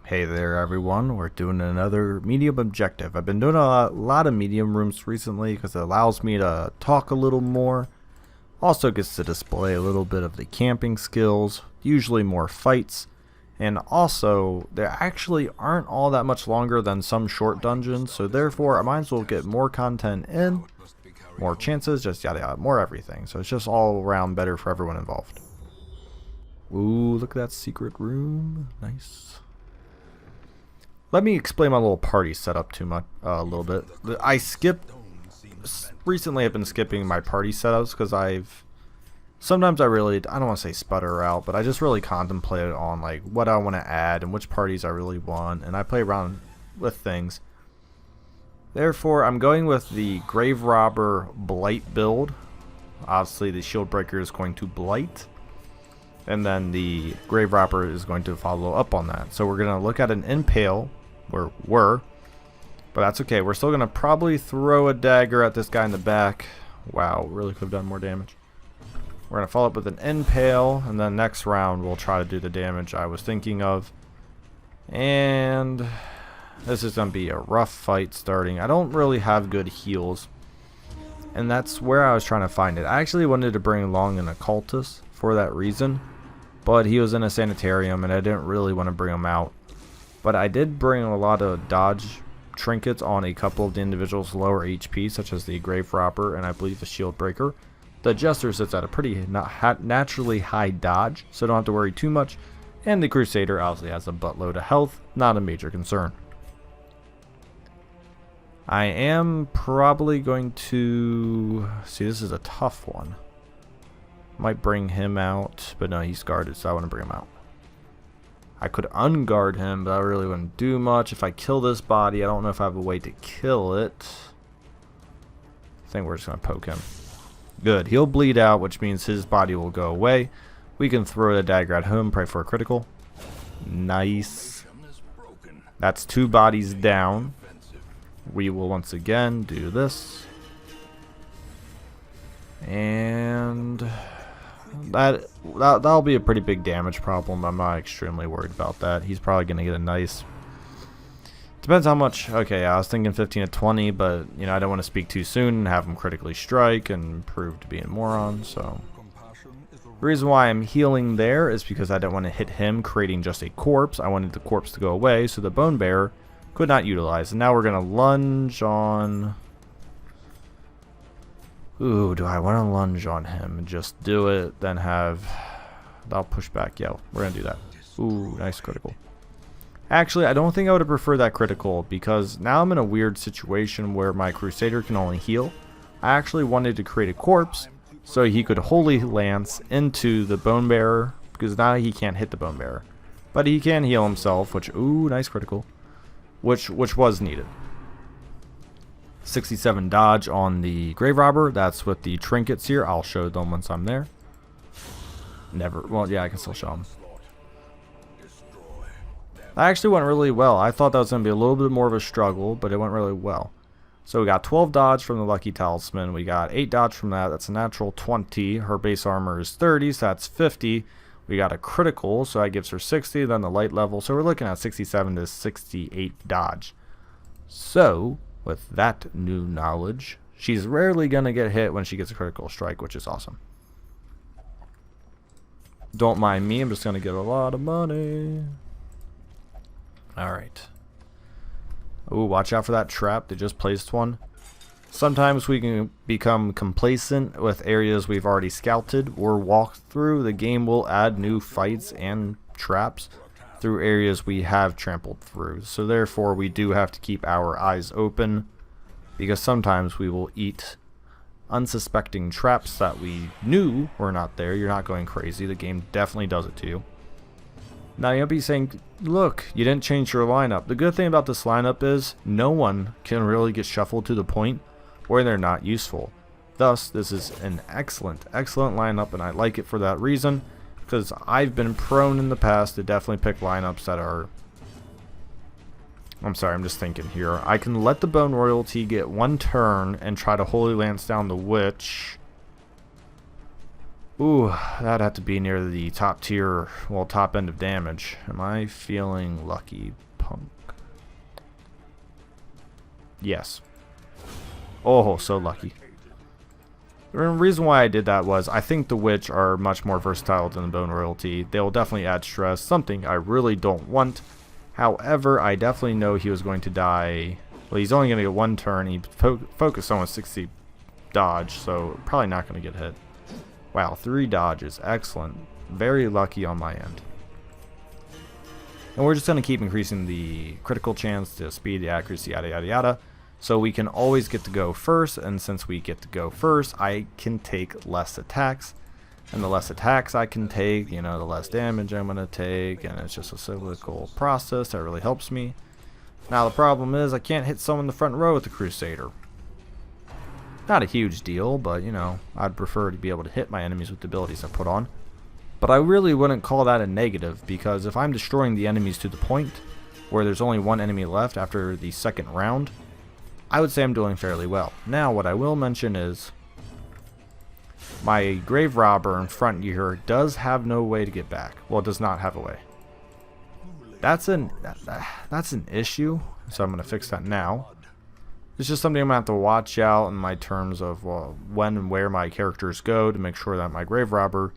Hey there everyone, we're doing another medium objective. I've been doing a lot of medium rooms recently because it allows me to talk a little more. Also gets to display a little bit of the camping skills, usually more fights. And also, they actually aren't all that much longer than some short dungeons, so therefore I might as well get more content in, more chances, just yada yada, more everything. So it's just all around better for everyone involved. Ooh, look at that secret room. Nice. Let me explain my little party setup a little bit. Recently I've been skipping my party setups because sometimes I don't want to say sputter out, but I just really contemplate on like what I want to add and which parties I really want, and I play around with things. Therefore, I'm going with the graverobber blight build. Obviously the shield breaker is going to blight, and then the graverobber is going to follow up on that. So we're going to look at an impale, but that's okay. We're still going to probably throw a dagger at this guy in the back. Wow, really could have done more damage. We're going to follow up with an impale, and then next round we'll try to do the damage I was thinking of. And this is going to be a rough fight starting. I don't really have good heals, and that's where I was trying to find it. I actually wanted to bring along an occultist for that reason, but he was in a sanitarium and I didn't really want to bring him out. But I did bring a lot of dodge trinkets on a couple of the individuals lower HP, such as the graverobber and I believe the shield breaker. The jester sits at a pretty naturally high dodge, so don't have to worry too much. And the crusader obviously has a buttload of health, not a major concern. I am probably going to see, this is a tough one. Might bring him out, but no, he's guarded, so I want to bring him out. I could unguard him, but I really wouldn't do much. If I kill this body, I don't know if I have a way to kill it. I think we're just going to poke him. Good. He'll bleed out, which means his body will go away. We can throw the dagger at him, pray for a critical. Nice. That's 2 bodies down. We will once again do this. And that'll be a pretty big damage problem. I'm not extremely worried about that. He's probably going to get a nice... Depends how much. Okay, I was thinking 15 to 20, but you know, I don't want to speak too soon and have him critically strike and prove to be a moron. So the reason why I'm healing there is because I don't want to hit him creating just a corpse. I wanted the corpse to go away so the bone bearer could not utilize. And now we're going to lunge on... Ooh, do I want to lunge on him and just do it, then have... I'll push back. Yeah, we're going to do that. Ooh, nice critical. Actually, I don't think I would have preferred that critical, because now I'm in a weird situation where my crusader can only heal. I actually wanted to create a corpse so he could holy lance into the bone bearer, because now he can't hit the bone bearer. But he can heal himself, which... Ooh, nice critical. Which was needed. 67 dodge on the graverobber. That's with the trinkets here. I'll show them once I'm there. Well, yeah, I can still show them. That actually went really well. I thought that was going to be a little bit more of a struggle, but it went really well. So we got 12 dodge from the lucky talisman. We got 8 dodge from that. That's a natural 20. Her base armor is 30, so that's 50. We got a critical, so that gives her 60. Then the light level. So we're looking at 67 to 68 dodge. So with that new knowledge, she's rarely going to get hit when she gets a critical strike, which is awesome. Don't mind me, I'm just going to get a lot of money. Alright. Ooh, watch out for that trap. They just placed one. Sometimes we can become complacent with areas we've already scouted or walked through. The game will add new fights and traps through areas we have trampled through. So therefore we do have to keep our eyes open, because sometimes we will eat unsuspecting traps that we knew were not there. You're not going crazy. The game definitely does it to you. Now you'll be saying, look, you didn't change your lineup. The good thing about this lineup is no one can really get shuffled to the point where they're not useful. Thus, this is an excellent lineup, and I like it for that reason, because I've been prone in the past to definitely pick lineups that are... I'm sorry, I'm just thinking here. I can let the Bone Royalty get one turn and try to Holy Lance down the Witch. Ooh, that'd have to be near the top tier, well, top end of damage. Am I feeling lucky, punk? Yes. Oh, so lucky. The reason why I did that was I think the Witch are much more versatile than the Bone Royalty. They will definitely add stress, something I really don't want. However, I definitely know he was going to die. Well, he's only going to get one turn. He focused on a 60 dodge, so probably not going to get hit. Wow, 3 dodges. Excellent. Very lucky on my end. And we're just going to keep increasing the critical chance, the speed, the accuracy, yada yada yada. So we can always get to go first, and since we get to go first, I can take less attacks. And the less attacks I can take, you know, the less damage I'm going to take, and it's just a cyclical process that really helps me. Now the problem is I can't hit someone in the front row with the Crusader. Not a huge deal, but you know, I'd prefer to be able to hit my enemies with the abilities I put on. But I really wouldn't call that a negative, because if I'm destroying the enemies to the point where there's only one enemy left after the second round, I would say I'm doing fairly well. Now what I will mention is my graverobber in front here does have no way to get back. Well, it does not have a way. That's an issue, so I'm going to fix that now. It's just something I'm going to have to watch out in my terms of when and where my characters go to make sure that my graverobber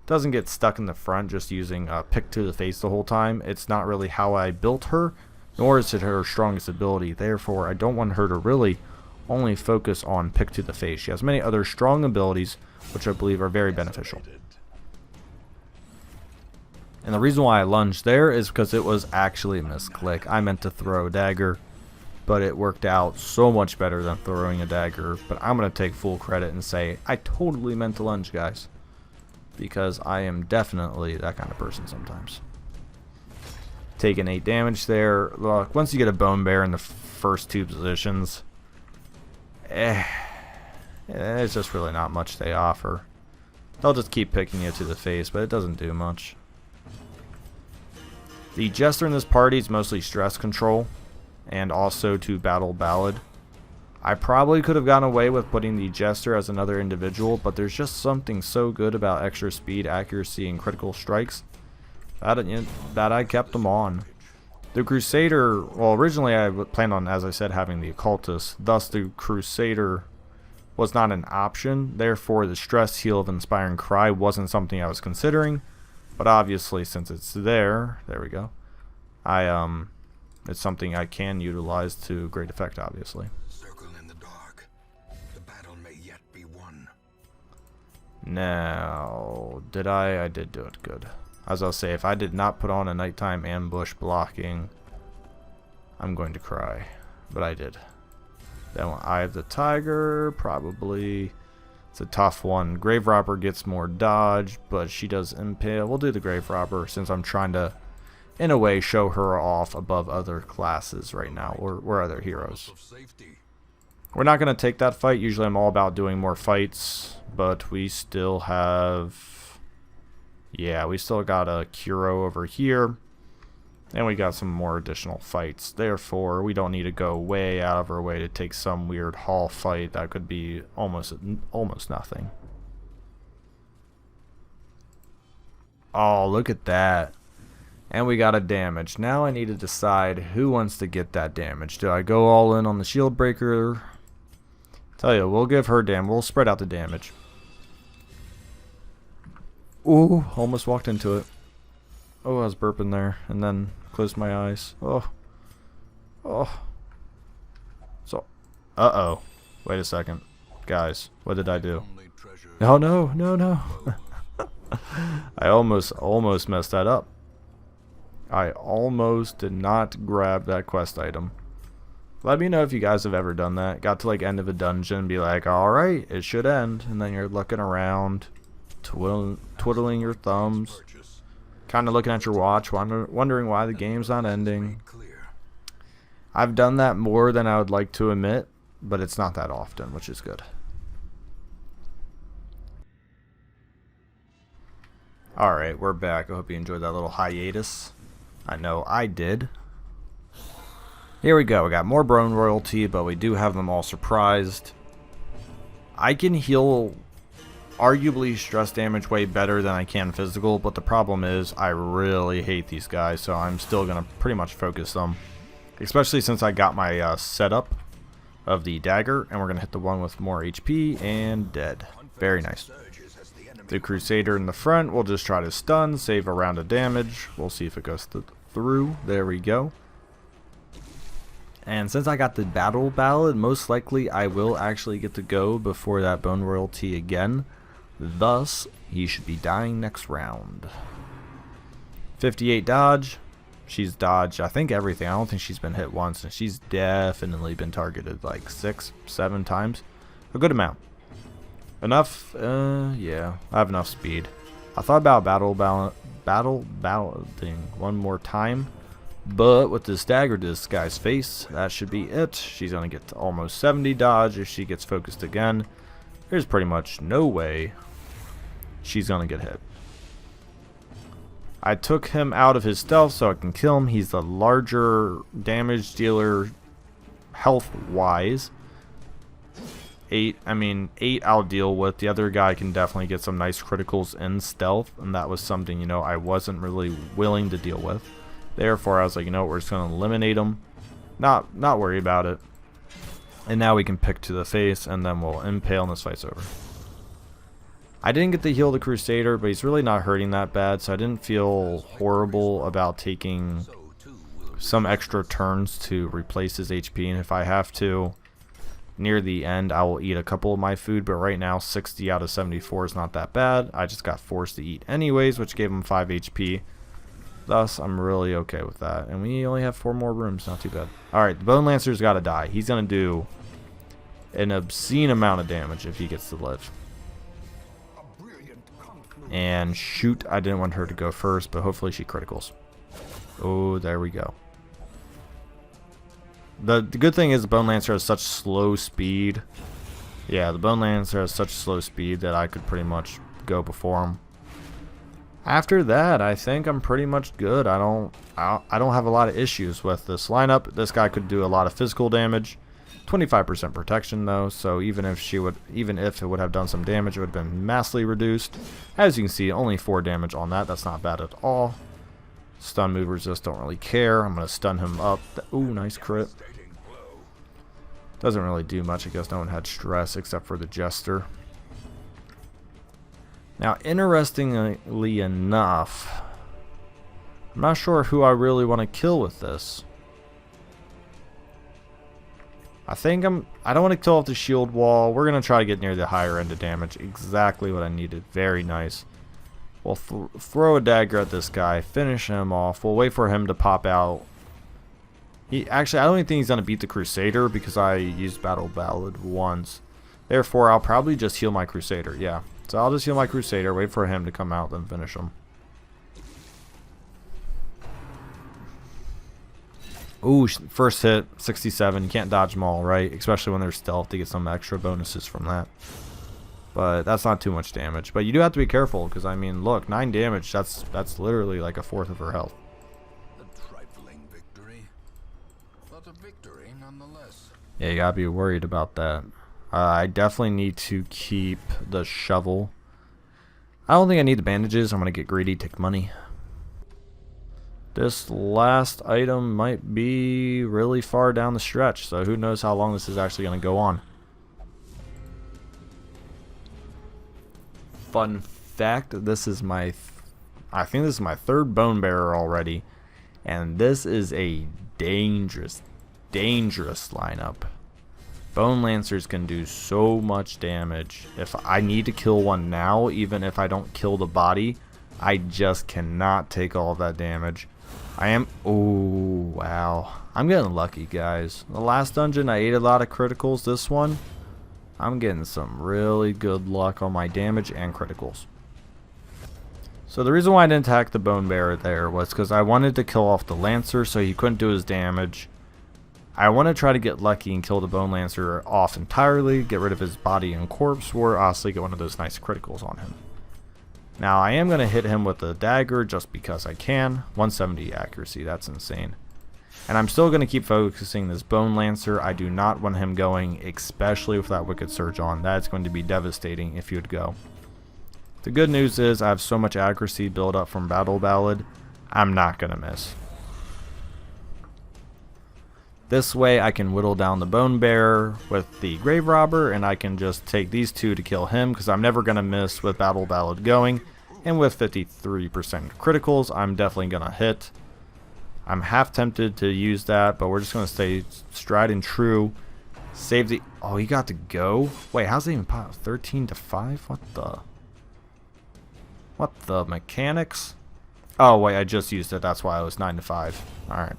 doesn't get stuck in the front just using pick to the face the whole time. It's not really how I built her, nor is it her strongest ability. Therefore, I don't want her to really only focus on pick to the face. She has many other strong abilities which I believe are very beneficial. And the reason why I lunged there is because it was actually a misclick. I meant to throw a dagger, but it worked out so much better than throwing a dagger. But I'm going to take full credit and say I totally meant to lunge, guys, because I am definitely that kind of person sometimes. Taking 8 damage there. Look, once you get a bone bear in the first 2 positions, it's just really not much they offer. They'll just keep picking you to the face, but it doesn't do much. The Jester in this party is mostly stress control and also to battle Ballad. I probably could have gotten away with putting the Jester as another individual, but there's just something so good about extra speed, accuracy, and critical strikes that I kept them on. The Crusader, well, originally I planned on, as I said, having the Occultist. Thus, the Crusader was not an option. Therefore, the stress heal of Inspiring Cry wasn't something I was considering. But obviously, since it's there we go. It's something I can utilize to great effect, obviously. Circle in the dark. The battle may yet be won. Now, I did do it good. As I'll say, if I did not put on a nighttime ambush blocking, I'm going to cry. But I did. Then Eye of the Tiger, probably. It's a tough one. Graverobber gets more dodge, but she does impale. We'll do the Graverobber since I'm trying to, in a way, show her off above other classes right now, or other heroes. We're not going to take that fight. Usually I'm all about doing more fights, but we still have... yeah, we still got a Kuro over here. And we got some more additional fights. Therefore, we don't need to go way out of our way to take some weird hall fight that could be almost nothing. Oh, look at that. And we got a damage. Now I need to decide who wants to get that damage. Do I go all in on the shield breaker? Tell you, we'll give her damage. We'll spread out the damage. Ooh, almost walked into it. Oh, I was burping there, and then closed my eyes. Oh. So, uh-oh. Wait a second. Guys, what did I do? Oh, no. I almost messed that up. I almost did not grab that quest item. Let me know if you guys have ever done that. Got to like end of a dungeon and be like, alright, it should end. And then you're looking around, twiddling your thumbs. Kind of looking at your watch, wondering why the game's not ending. I've done that more than I would like to admit, but it's not that often, which is good. Alright, we're back. I hope you enjoyed that little hiatus. I know I did. Here we go. We got more Bone Royalty, but we do have them all surprised. I can heal arguably stress damage way better than I can physical, but the problem is I really hate these guys, so I'm still going to pretty much focus them. Especially since I got my setup of the dagger, and we're going to hit the one with more HP, and dead. Very nice. The Crusader in the front, we'll just try to stun, save a round of damage. We'll see if it goes through. There we go. And since I got the battle ballad, most likely I will actually get to go before that bone royalty again. Thus, he should be dying next round. 58 dodge. She's dodged, I think, everything. I don't think she's been hit once, and she's definitely been targeted like 6, 7 times. A good amount. Enough? Yeah, I have enough speed. I thought about ballading one more time, but with this dagger to this guy's face, that should be it. She's gonna get to almost 70 dodge if she gets focused again. There's pretty much no way she's gonna get hit. I took him out of his stealth so I can kill him. He's the larger damage dealer health-wise. 8 I'll deal with. The other guy can definitely get some nice criticals in stealth, and that was something, you know, I wasn't really willing to deal with. Therefore, I was like, you know what, we're just going to eliminate him. Not worry about it. And now we can pick to the face, and then we'll impale, and this fight's over. I didn't get to heal the Crusader, but he's really not hurting that bad, so I didn't feel horrible about taking some extra turns to replace his HP. And if I have to, near the end, I will eat a couple of my food, but right now 60 out of 74 is not that bad. I just got forced to eat anyways, which gave him 5 HP. Thus, I'm really okay with that. And we only have 4 more rooms, not too bad. Alright, the Bone Lancer's got to die. He's going to do an obscene amount of damage if he gets to live. And shoot, I didn't want her to go first, but hopefully she criticals. Oh, there we go. The good thing is the Bone Lancer has such slow speed. Yeah, the Bone Lancer has such slow speed that I could pretty much go before him. After that, I think I'm pretty much good. I don't have a lot of issues with this lineup. This guy could do a lot of physical damage. 25% protection though, so even if it would have done some damage, it would have been massively reduced. As you can see, only 4 damage on that. That's not bad at all. Stun move resist, don't really care. I'm going to stun him up. Ooh, nice crit. Doesn't really do much. I guess no one had stress except for the Jester. Now, interestingly enough, I'm not sure who I really want to kill with this. I don't want to kill off the shield wall. We're going to try to get near the higher end of damage. Exactly what I needed. Very nice. We'll throw a dagger at this guy. Finish him off. We'll wait for him to pop out. Actually, I don't even think he's going to beat the Crusader because I used Battle Ballad once. Therefore, I'll probably just heal my Crusader. Yeah. So I'll just heal my Crusader. Wait for him to come out, then finish him. Ooh, first hit, 67. You can't dodge them all, right? Especially when they're stealth to get some extra bonuses from that. But that's not too much damage. But you do have to be careful, because, I mean, look, 9 damage, that's literally like a fourth of her health. A trifling victory, but a victory nonetheless. Yeah, you gotta be worried about that. I definitely need to keep the shovel. I don't think I need the bandages. I'm gonna get greedy, take money. This last item might be really far down the stretch, so who knows how long this is actually going to go on. Fun fact, this is I think this is my 3rd bone bearer already, and this is a dangerous lineup. Bone Lancers can do so much damage. If I need to kill one now, even if I don't kill the body, I just cannot take all of that damage. Oh, wow. I'm getting lucky, guys. The last dungeon, I ate a lot of criticals. This one, I'm getting some really good luck on my damage and criticals. So the reason why I didn't attack the Bone Bearer there was because I wanted to kill off the Lancer so he couldn't do his damage. I want to try to get lucky and kill the Bone Lancer off entirely, get rid of his body and corpse, or honestly get one of those nice criticals on him. Now, I am going to hit him with the dagger just because I can. 170 accuracy, that's insane. And I'm still going to keep focusing this Bone Lancer. I do not want him going, especially with that Wicked Surge on. That's going to be devastating if he would go. The good news is I have so much accuracy built up from Battle Ballad, I'm not going to miss. This way I can whittle down the Bone Bear with the Grave Robber, and I can just take these two to kill him because I'm never going to miss with Battle Ballad going. And with 53% criticals, I'm definitely going to hit. I'm half tempted to use that, but we're just going to stay stride and true. Save the... Oh, he got to go? Wait, how's it even pop? 13 to 5? What the mechanics? Oh, wait, I just used it. That's why I was 9 to 5. Alright.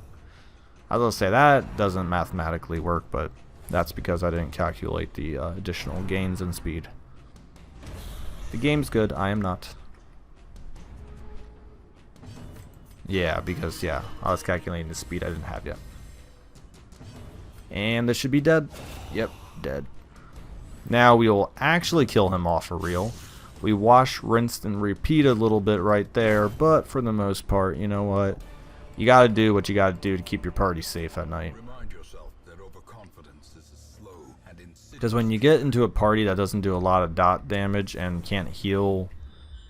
I was going to say that doesn't mathematically work, but that's because I didn't calculate the additional gains in speed. The game's good. I am not. Yeah, because, yeah, I was calculating the speed I didn't have yet. And this should be dead. Yep, dead. Now we will actually kill him off for real. We wash, rinsed, and repeat a little bit right there, but for the most part, you know what? You gotta do what you gotta do to keep your party safe at night. Because when you get into a party that doesn't do a lot of dot damage and can't heal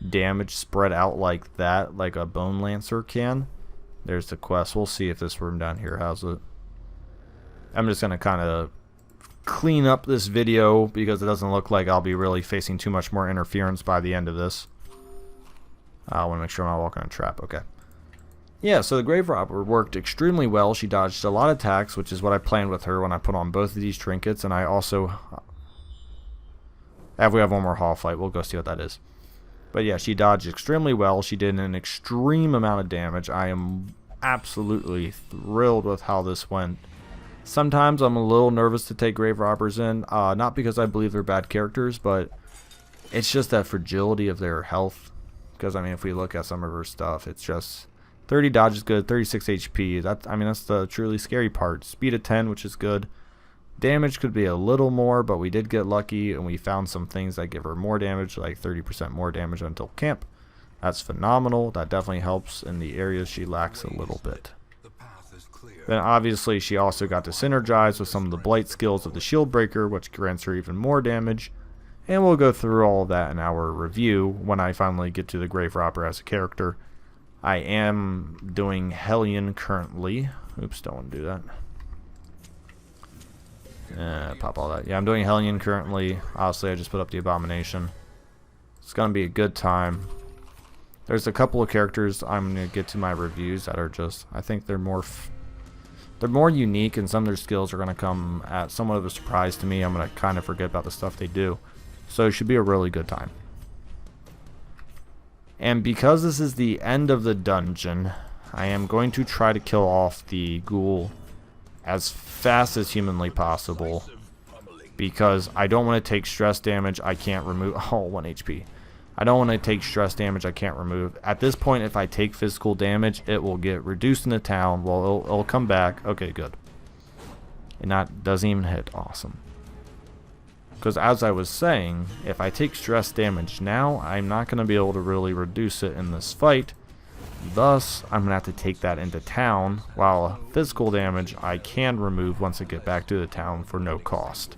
damage spread out like that, like a Bone Lancer can, there's the quest. We'll see if this room down here has it. I'm just gonna kind of clean up this video because it doesn't look like I'll be really facing too much more interference by the end of this. I want to make sure I'm not walking on a trap. Okay. Yeah, so the Grave Robber worked extremely well. She dodged a lot of attacks, which is what I planned with her when I put on both of these trinkets. And I also... if we have one more hall fight, we'll go see what that is. But yeah, she dodged extremely well. She did an extreme amount of damage. I am absolutely thrilled with how this went. Sometimes I'm a little nervous to take Grave Robbers in. Not because I believe they're bad characters, but it's just that fragility of their health. Because, I mean, if we look at some of her stuff, it's just... 30 dodge is good, 36 HP. That's the truly scary part. Speed of 10, which is good. Damage could be a little more, but we did get lucky, and we found some things that give her more damage, like 30% more damage until camp. That's phenomenal. That definitely helps in the areas she lacks a little bit. Then obviously she also got to synergize with some of the blight skills of the shield breaker, which grants her even more damage. And we'll go through all of that in our review when I finally get to the Grave Robber as a character. I am doing Hellion currently. Oops, don't want to do that. Pop all that. Yeah, I'm doing Hellion currently. Obviously, I just put up the Abomination. It's going to be a good time. There's a couple of characters I'm going to get to my reviews that are just... I think they're more unique, and some of their skills are going to come at somewhat of a surprise to me. I'm going to kind of forget about the stuff they do. So it should be a really good time. And because this is the end of the dungeon, I am going to try to kill off the ghoul as fast as humanly possible. Because I don't want to take stress damage I can't remove. Oh, 1 HP. I don't want to take stress damage I can't remove. At this point, if I take physical damage, it will get reduced in the town. Well, it'll come back. Okay, good. And that doesn't even hit. Awesome. Because as I was saying, if I take stress damage now, I'm not going to be able to really reduce it in this fight. Thus, I'm going to have to take that into town, while physical damage I can remove once I get back to the town for no cost.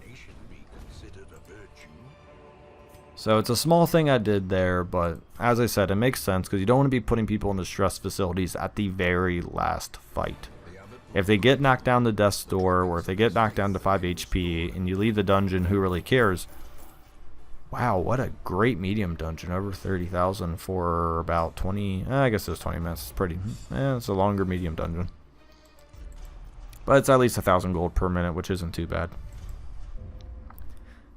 So it's a small thing I did there, but as I said, it makes sense because you don't want to be putting people into stress facilities at the very last fight. If they get knocked down to death's door, or if they get knocked down to 5 HP, and you leave the dungeon, who really cares? Wow, what a great medium dungeon. Over 30,000 for about 20... I guess it was 20 minutes. It's pretty... it's a longer medium dungeon. But it's at least 1,000 gold per minute, which isn't too bad.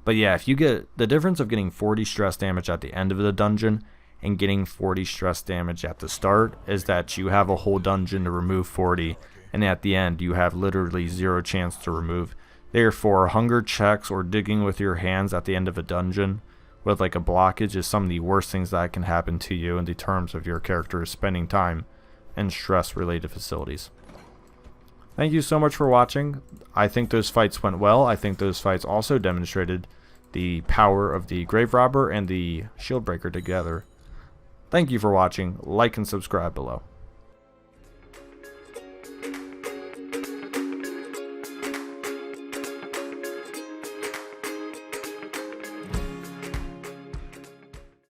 But yeah, if you get... The difference of getting 40 stress damage at the end of the dungeon and getting 40 stress damage at the start is that you have a whole dungeon to remove 40, and at the end you have literally 0 chance to remove. Therefore, hunger checks or digging with your hands at the end of a dungeon with like a blockage is some of the worst things that can happen to you in the terms of your character spending time in stress related facilities. Thank you so much for watching. I think those fights went well. I think those fights also demonstrated the power of the Grave Robber and the Shield Breaker together. Thank you for watching. Like and subscribe below.